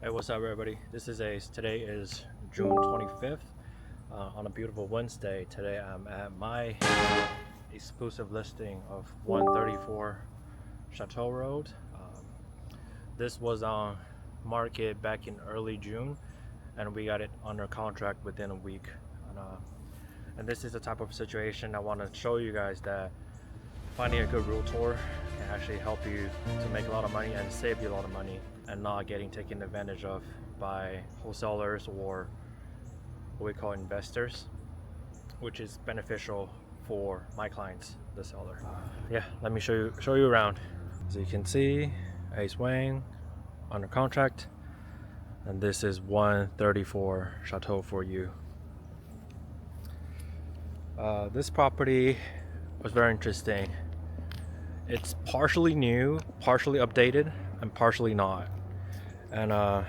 Hey, what's up, everybody? Today is June 25th, on a beautiful Wednesday. Today I'm at my exclusive listing of 134 Chateau Road. This was on market back in early June, and we got it under contract within a week. And this is the type of situation I want to show you guys, that finding a good realtor can actually help you to make a lot of money and save you a lot of money, and not getting taken advantage of by wholesalers or what we call investors, which is beneficial for my clients, the seller. Yeah, let me show you around. As you can see, Ace Wang under contract, and this is 134 Chateau for you. This property was very interesting. It's partially new, partially updated, and partially not. And a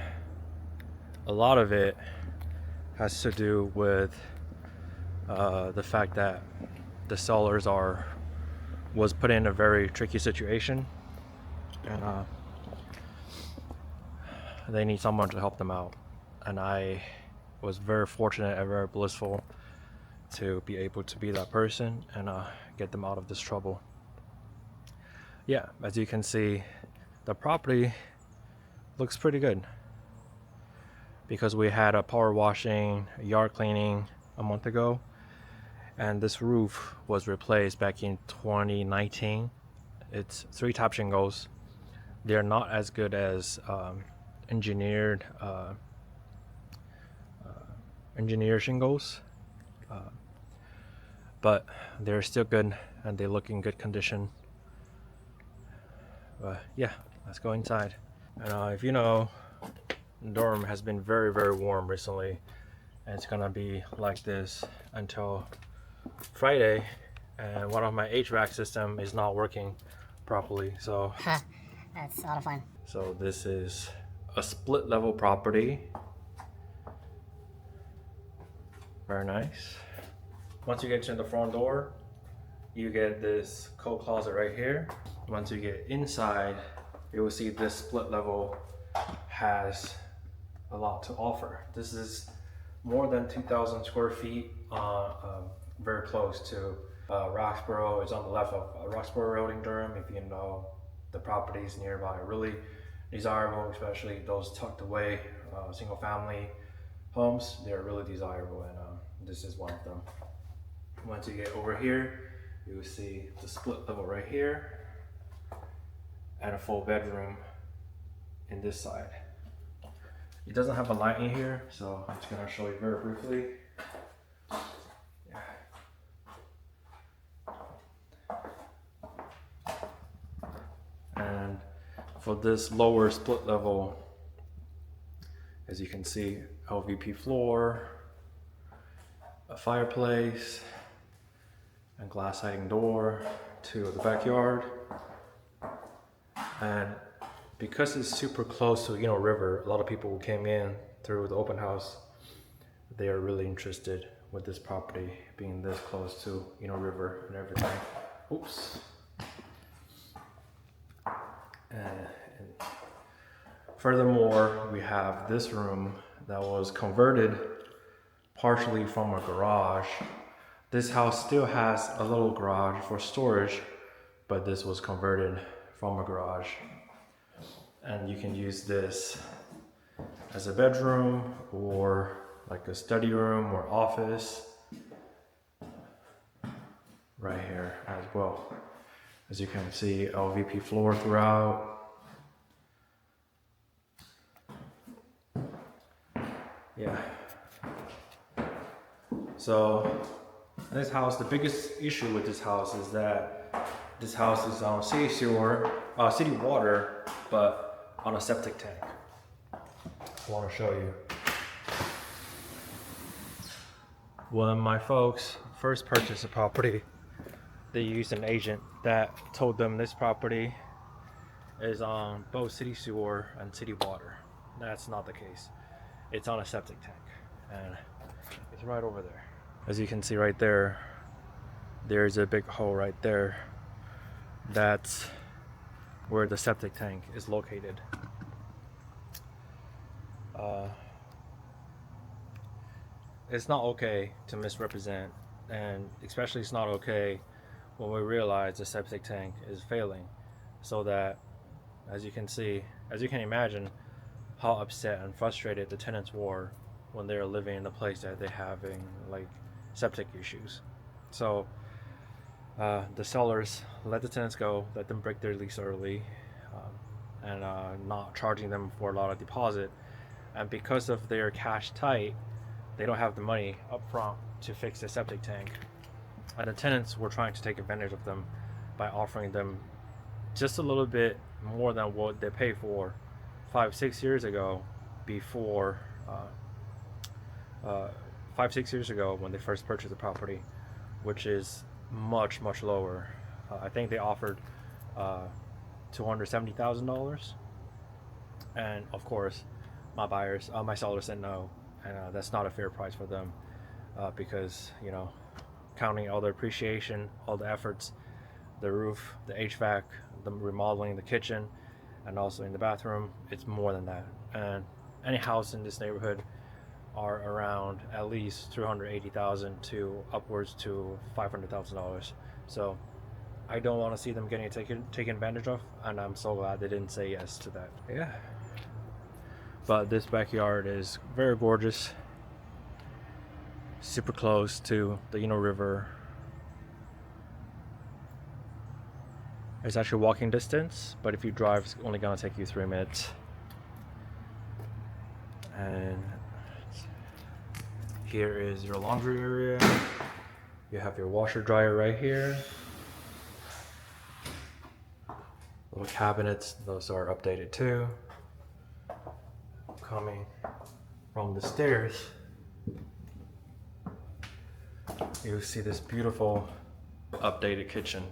lot of it has to do with the fact that the sellers was put in a very tricky situation, and they need someone to help them out. And I was very fortunate and very blissful to be able to be that person and get them out of this trouble. Yeah, as you can see, the property looks pretty good, because we had a power washing, yard cleaning a month ago, and this roof was replaced back in 2019. It's 3-top shingles. They're not as good as engineered shingles, but they're still good and they look in good condition. Yeah, let's go inside. And if you know, Durham has been very, very warm recently, and it's gonna be like this until Friday. And one of my HVAC system is not working properly, so That's a lot of fun. So this is a split level property. Very nice. Once you get to the front door, you get this coat closet right here. Once you get inside, you will see this split level has a lot to offer. This is more than 2,000 square feet, very close to Roxborough. It's on the left of Roxborough Road in Durham. If you know the properties nearby, are really desirable, especially those tucked away single family homes. They're really desirable, and this is one of them. Once you get over here, you will see the split level right here, and a full bedroom in this side. It doesn't have a light in here, so I'm just gonna show you very briefly. Yeah. And for this lower split level, as you can see, LVP floor, a fireplace, and glass sliding door to the backyard. And because it's super close to River, a lot of people who came in through the open house, they are really interested with this property being this close to River and everything. Oops. And furthermore, we have this room that was converted partially from a garage. This house still has a little garage for storage, but this was converted from a garage. And you can use this as a bedroom or like a study room or office right here as well. As you can see, LVP floor throughout. Yeah. So this house, the biggest issue with this house is that this house is on city water, but on a septic tank. I want to show you. When my folks first purchased a property, they used an agent that told them this property is on both city sewer and city water. That's not the case. It's on a septic tank, and it's right over there. As you can see right there, there's a big hole right there. That's where the septic tank is located. it's not okay to misrepresent, and especially it's not okay when we realize the septic tank is failing. So that, as you can see, as you can imagine, how upset and frustrated the tenants were when they're living in the place that they're having like septic issues. So the sellers let the tenants go, let them break their lease early, and not charging them for a lot of deposit. And because of their cash tight, they don't have the money up front to fix the septic tank. And the tenants were trying to take advantage of them by offering them just a little bit more than what they paid for 5-6 years ago, before 5-6 years ago when they first purchased the property, which is much lower. I think they offered $270,000, and of course my sellers said no, and that's not a fair price for them, because counting all the appreciation, all the efforts, the roof, the HVAC, the remodeling, the kitchen, and also in the bathroom, it's more than that. And any house in this neighborhood are around at least $380,000 to upwards to $500,000. So I don't want to see them getting taken advantage of, and I'm so glad they didn't say yes to that. Yeah. But this backyard is very gorgeous, super close to the River. It's actually walking distance, but if you drive, it's only gonna take you 3 minutes. And here is your laundry area. You have your washer dryer right here. Little cabinets, those are updated too. Coming from the stairs, you see this beautiful updated kitchen.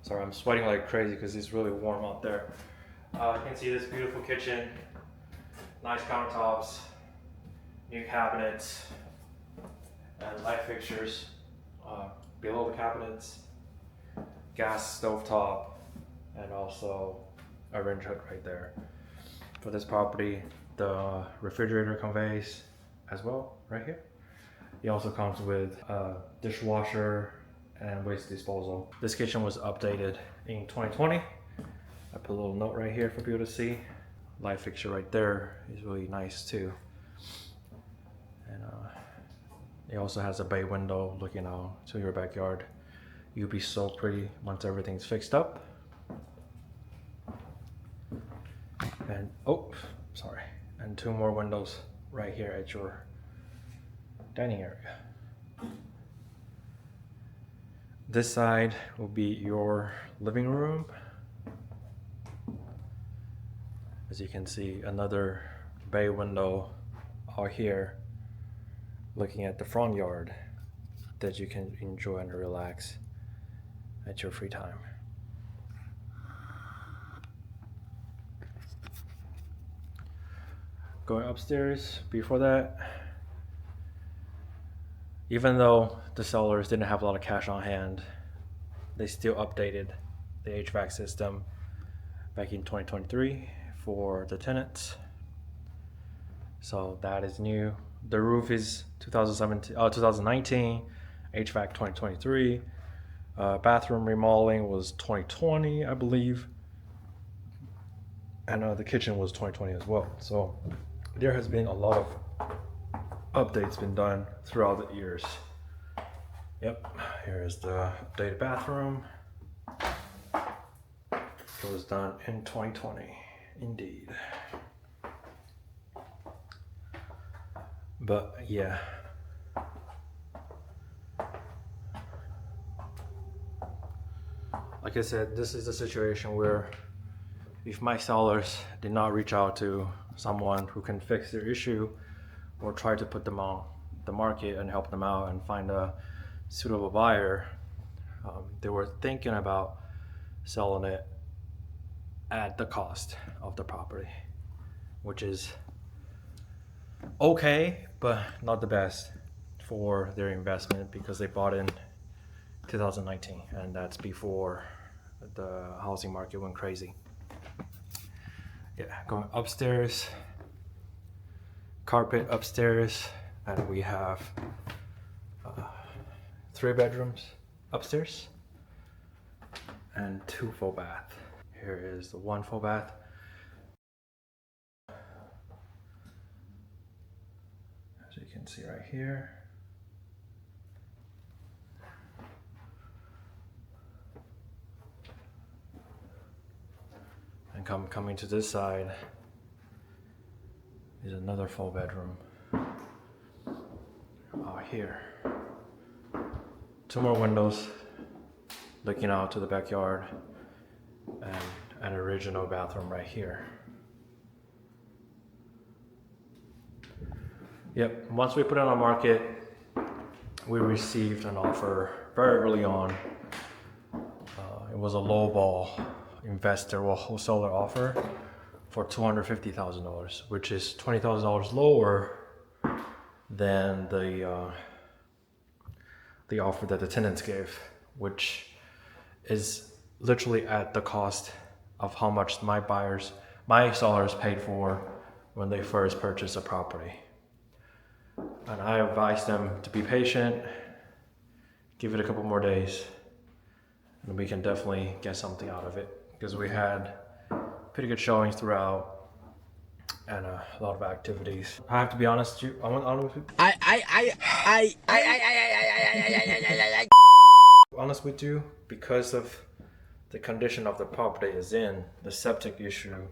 Sorry, I'm sweating like crazy because it's really warm out there. You can see this beautiful kitchen, nice countertops, new cabinets, and light fixtures below the cabinets, gas stovetop, and also a range hood right there. For this property, the refrigerator conveys as well right here. It also comes with a dishwasher and waste disposal. This kitchen was updated in 2020. I put a little note right here for people to see. Light fixture right there is really nice too. And it also has a bay window looking out to your backyard. You'll be so pretty once everything's fixed up. And and 2 more windows right here at your dining area. This side will be your living room. As you can see, another bay window out here looking at the front yard that you can enjoy and relax at your free time. Going upstairs, before that, even though the sellers didn't have a lot of cash on hand, they still updated the HVAC system back in 2023 for the tenants. So that is new. The roof is 2019, HVAC 2023. Bathroom remodeling was 2020, I believe. And the kitchen was 2020 as well. So there has been a lot of updates been done throughout the years. Yep, here is the updated bathroom. It was done in 2020, indeed. But yeah. Like I said, this is a situation where if my sellers did not reach out to someone who can fix their issue or try to put them on the market and help them out and find a suitable buyer, they were thinking about selling it at the cost of the property, which is okay, but not the best for their investment because they bought in 2019, and that's before the housing market went crazy. Yeah, going upstairs, carpet upstairs, and we have 3 bedrooms upstairs and 2 full bath. Here is the 1 full bath. As you can see right here. And coming to this side is another full bedroom. Here. 2 more windows looking out to the backyard, and an original bathroom right here. Yep, once we put it on the market, we received an offer very early on. It was a lowball investor or wholesaler offer for $250,000, which is $20,000 lower than the offer that the tenants gave, which is literally at the cost of how much my sellers paid for when they first purchased a property. And I advised them to be patient, give it a couple more days, and we can definitely get something out of it, because we had pretty good showings throughout and a lot of activities. I have to be honest with you. Honest with you, because of the condition of the property is in, the septic issue,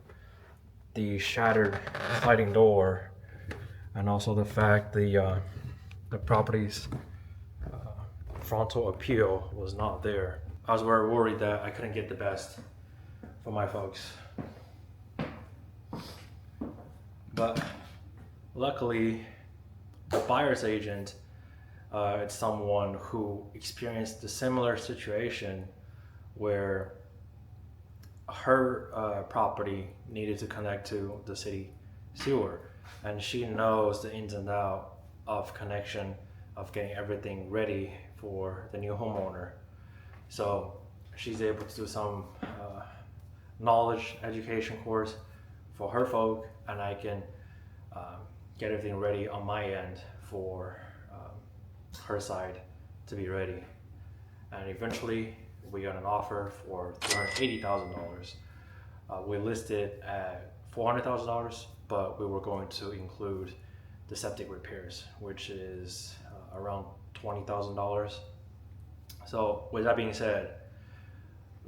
the shattered sliding door, and also the fact the property's frontal appeal was not there. I was very worried that I couldn't get the best for my folks. But luckily, the buyer's agent, it's someone who experienced a similar situation where her property needed to connect to the city sewer, and she knows the ins and outs of connection, of getting everything ready for the new homeowner. So she's able to do some knowledge education course for her folk, and I can get everything ready on my end for her side to be ready. And eventually we got an offer for $380,000. We listed at $400,000, but we were going to include the septic repairs, which is around $20,000. So with that being said,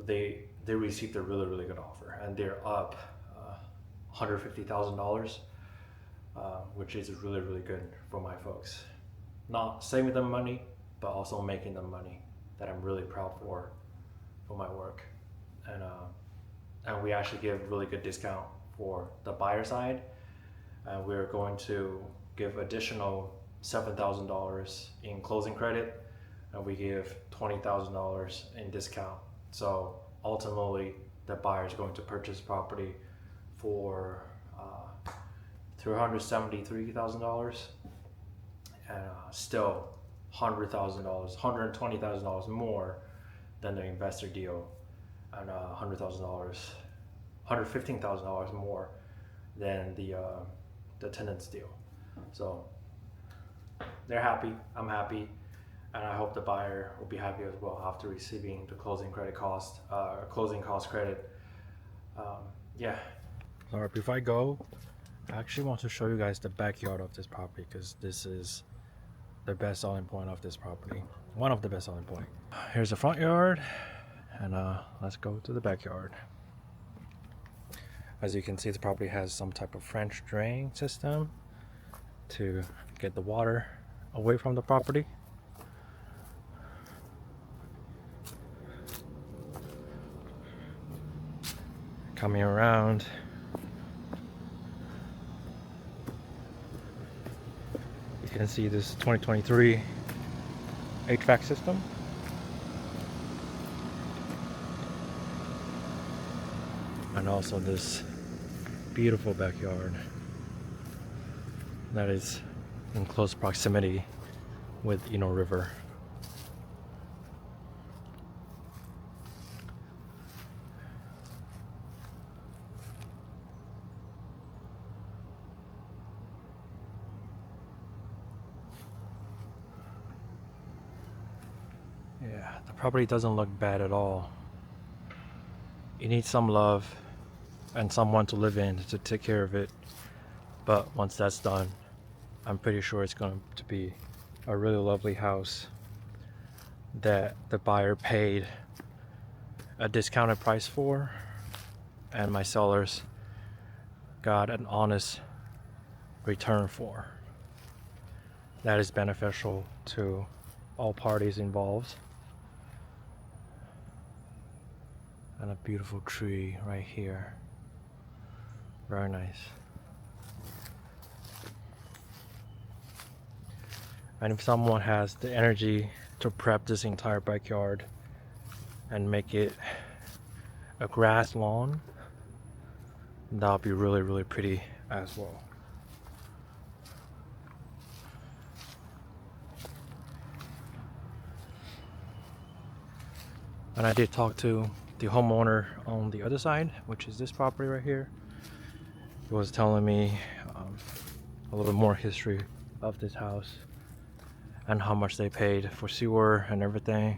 they received a really good offer, and they're up $150,000, which is really good for my folks. Not saving them money, but also making them money that I'm really proud for my work. And we actually give really good discount for the buyer side. We're going to give additional $7,000 in closing credit, and we give $20,000 in discount. So ultimately, the buyer is going to purchase property for $373,000, and still $100,000, $120,000 more than the investor deal, and $115,000 more than the tenant's deal. So they're happy, I'm happy, and I hope the buyer will be happy as well after receiving the closing cost credit. Yeah. All right, before I go, I actually want to show you guys the backyard of this property, because this is the best selling point of this property. One of the best selling point. Here's the front yard, and let's go to the backyard. As you can see, the property has some type of French drain system to get the water away from the property. Coming around, you can see this 2023 HVAC system. And also this beautiful backyard that is in close proximity with River. property doesn't look bad at all. You need some love and someone to live in to take care of it. But once that's done, I'm pretty sure it's going to be a really lovely house that the buyer paid a discounted price for, and my sellers got an honest return for. That is beneficial to all parties involved. And a beautiful tree right here. Very nice. And if someone has the energy to prep this entire backyard and make it a grass lawn, that'll be really, really pretty as well. And I did talk to the homeowner on the other side, which is this property right here. He was telling me a little bit more history of this house and how much they paid for sewer and everything.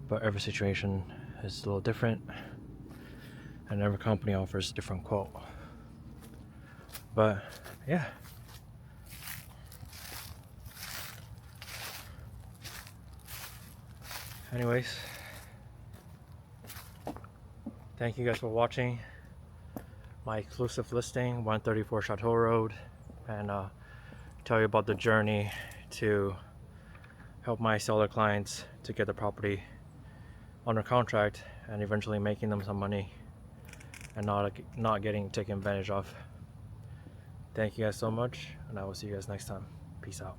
But every situation is a little different, and every company offers a different quote. But yeah. Anyways, thank you guys for watching my exclusive listing, 134 Chateau Road, and tell you about the journey to help my seller clients to get the property under contract and eventually making them some money and not getting taken advantage of. Thank you guys so much, and I will see you guys next time. Peace out.